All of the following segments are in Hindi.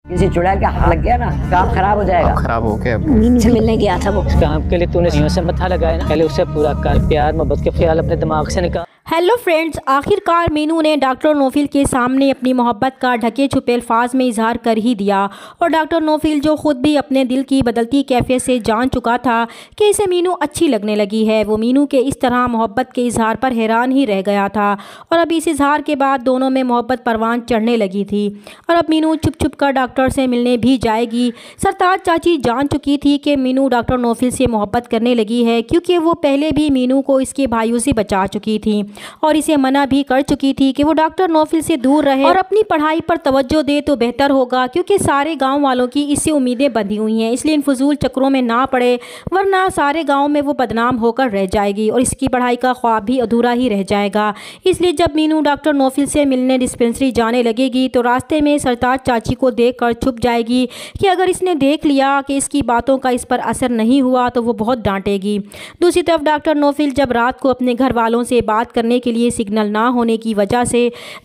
किसी चुड़ैल के हाथ लग गया ना, काम खराब हो जाएगा। खराब हो गया। मीनू से मिलने गया था वो। इस काम के लिए तूने यूं से मत्था लगाया ना, पहले उससे पूरा कर, प्यार मोहब्बत के ख्याल अपने दिमाग से निकाल। हेलो फ्रेंड्स, आखिरकार मीनू ने डॉक्टर नौफिल के सामने अपनी मोहब्बत का ढके छुपे अल्फाज में इजहार कर ही दिया। और डॉक्टर नौफिल जो खुद भी अपने दिल की बदलती कैफियत से जान चुका था कि इसे मीनू अच्छी लगने लगी है, वो मीनू के इस तरह मोहब्बत के इजहार पर हैरान ही रह गया था। और अब इस इजहार के बाद दोनों में मोहब्बत परवान चढ़ने लगी थी। और अब मीनू छुप छुप कर डॉक्टर से मिलने भी जाएगी। सरताज चाची जान चुकी थी कि मीनू डॉक्टर नौफिल से मोहब्बत करने लगी है, क्योंकि वो पहले भी मीनू को इसके भाइयों से बचा चुकी थी और इसे मना भी कर चुकी थी कि वो डॉक्टर नौफिल से दूर रहे और अपनी पढ़ाई पर तवज्जो दे तो बेहतर होगा, क्योंकि सारे गांव वालों की इससे उम्मीदें बंधी हुई हैं। इसलिए इन फजूल चक्रों में ना पड़े, वरना सारे गांव में वो बदनाम होकर रह जाएगी और इसकी पढ़ाई का ख्वाब भी अधूरा ही रह जाएगा। इसलिए जब मीनू डॉक्टर नौफिल से मिलने डिस्पेंसरी जाने लगेगी तो रास्ते में सरताज चाची को देख कर छुप जाएगी कि अगर इसने देख लिया कि इसकी बातों का इस पर असर नहीं हुआ तो वो बहुत डांटेगी। दूसरी तरफ डॉक्टर नौफिल जब रात को अपने घर वालों से बात करने के लिए सिग्नल ना होने की वजह से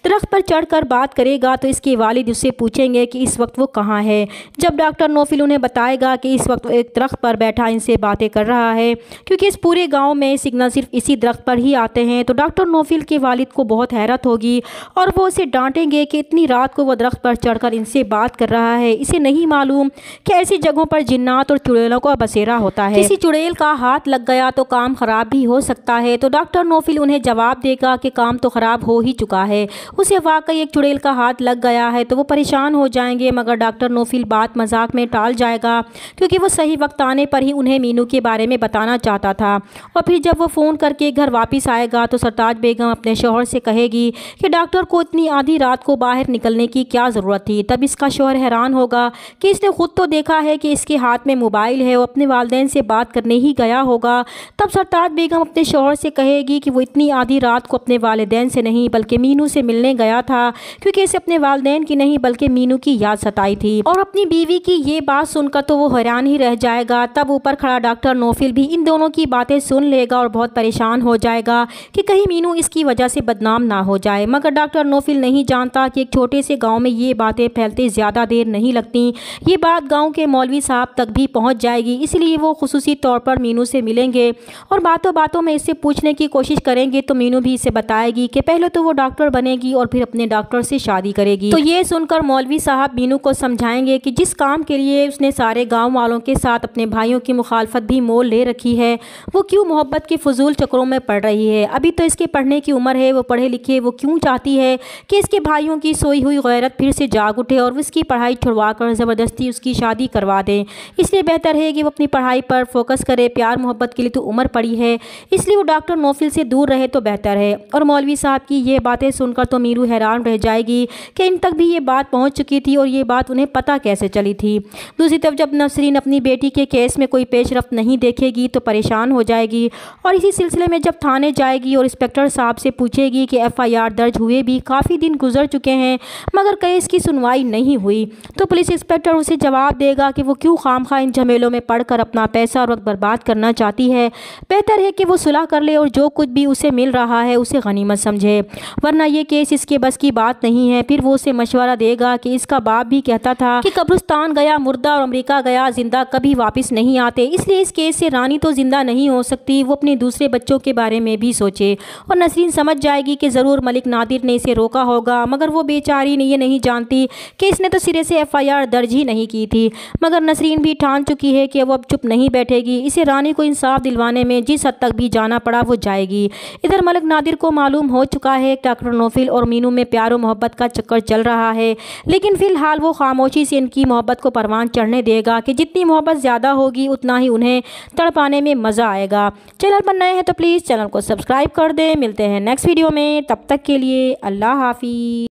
दरख्त पर चढ़कर बात करेगा तो इसके वालिद उससे पूछेंगे कि इस वक्त वो कहाँ है। जब डॉक्टर नौफिल उन्हें बताएगा कि इस वक्त एक दरख्त पर बैठा इनसे बातें कर रहा है, क्योंकि इस पूरे गांव में सिग्नल सिर्फ इसी दरख्त पर ही आते हैं, तो डॉक्टर नौफिल के वालिद को बहुत हैरत होगी और वो उसे डांटेंगे कि इतनी रात को वो दरख्त पर चढ़कर इनसे बात कर रहा है। इसे नहीं मालूम कि ऐसी जगहों पर जिन्नात और चुड़ैलों का बसेरा होता है, किसी चुड़ैल का हाथ लग गया तो काम खराब भी हो सकता है। तो डॉक्टर नौफिल उन्हें जवाब देगा कि काम तो ख़राब हो ही चुका है, उसे वाकई एक चुड़ैल का हाथ लग गया है। तो वो परेशान हो जाएंगे, मगर डॉक्टर नौफिल बात मजाक में टाल जाएगा, क्योंकि वो सही वक्त आने पर ही उन्हें मीनू के बारे में बताना चाहता था। और फिर जब वो फ़ोन करके घर वापस आएगा तो सरताज बेगम अपने शौहर से कहेगी कि डॉक्टर को इतनी आधी रात को बाहर निकलने की क्या ज़रूरत थी। तब इसका शौहर हैरान होगा कि इसने खुद तो देखा है कि इसके हाथ में मोबाइल है, वो अपने वालिदैन से बात करने ही गया होगा। तब सरताज बेगम अपने शौहर से कहेगी कि वो इतनी आधी रात को अपने वालिदैन से नहीं बल्कि मीनू से मिलने गया था, क्योंकि इसे अपने वालिदैन की नहीं बल्कि मीनू की याद सताई थी। और अपनी बीवी की ये बात सुनकर तो वो हैरान ही रह जाएगा। तब ऊपर खड़ा डॉक्टर नौफिल भी इन दोनों की बातें सुन लेगा और बहुत परेशान हो जाएगा कि कहीं मीनू इसकी वजह से बदनाम ना हो जाए। मगर डॉक्टर नौफिल नहीं जानता कि एक छोटे से गाँव में ये बातें फैलते ज़्यादा देर नहीं लगती। ये बात गाँव के मौलवी साहब तक भी पहुँच जाएगी, इसलिए वो खुसूसी तौर पर मीनू से मिलेंगे और बातों बातों में इससे पूछने की कोशिश करेंगे। तो मीनू भी इसे बताएगी कि पहले तो वो डॉक्टर बनेगी और फिर अपने डॉक्टर से शादी करेगी। तो ये सुनकर मौलवी साहब मीनू को समझाएंगे कि जिस काम के लिए उसने सारे गांव वालों के साथ अपने भाइयों की मुखालफत भी मोल ले रखी है, वो क्यों मोहब्बत के फजूल चक्रों में पड़ रही है। अभी तो इसके पढ़ने की उम्र है, वो पढ़े लिखे। वो क्यों चाहती है कि इसके भाइयों की सोई हुई गैरत फिर से जाग उठे और वो इसकी पढ़ाई छुड़वा कर ज़बरदस्ती उसकी शादी करवा दें। इसलिए बेहतर है कि वो अपनी पढ़ाई पर फोकस करे। प्यार मोहब्बत के लिए तो उम्र पड़ी है, इसलिए वो डॉक्टर नौफिल से दूर रहे तो बेहतर है। और मौलवी साहब की ये बातें सुनकर तो मीनू हैरान रह जाएगी कि इन तक भी ये बात पहुंच चुकी थी और ये बात उन्हें पता कैसे चली थी। दूसरी तरफ जब नसरीन अपनी बेटी के केस में कोई पेशरफ्त नहीं देखेगी तो परेशान हो जाएगी और इसी सिलसिले में जब थाने जाएगी और इंस्पेक्टर साहब से पूछेगी कि FIR दर्ज हुए भी काफ़ी दिन गुजर चुके हैं मगर केस की सुनवाई नहीं हुई, तो पुलिस इंस्पेक्टर उसे जवाब देगा कि वो क्यों खामखा इन झमेलों में पड़कर अपना पैसा और वक्त बर्बाद करना चाहती है। बेहतर है कि वो सुलह कर ले और जो कुछ भी उसे मिल रहा है उसे गनीमत समझे, वरना ये केस इसके बस की बात नहीं है। फिर वो उसे मशवरा देगा कि इसका बाप भी कहता था कि कब्रिस्तान गया मुर्दा और अमेरिका गया जिंदा कभी वापस नहीं आते, इसलिए इस केस से रानी तो जिंदा नहीं हो सकती। वो अपने दूसरे बच्चों के बारे में भी सोचे। और नसरीन समझ जाएगी कि ज़रूर मलिक नादिर ने इसे रोका होगा, मगर वो बेचारी ये नहीं जानती कि इसने तो सिरे से FIR दर्ज ही नहीं की थी। मगर नसरीन भी ठान चुकी है कि वो अब चुप नहीं बैठेगी। इसे रानी को इंसाफ दिलवाने में जिस हद तक भी जाना पड़ा वो जाएगी। इधर मलिक नादिर को मालूम हो चुका है डॉक्टर नौफिल और मीनू में प्यार और मोहब्बत का चक्कर चल रहा है, लेकिन फिलहाल वो खामोशी से इनकी मोहब्बत को परवान चढ़ने देगा कि जितनी मोहब्बत ज़्यादा होगी उतना ही उन्हें तड़पाने में मज़ा आएगा। चैनल पर नए हैं तो प्लीज़ चैनल को सब्सक्राइब कर दें। मिलते हैं नेक्स्ट वीडियो में, तब तक के लिए अल्लाह हाफिज़।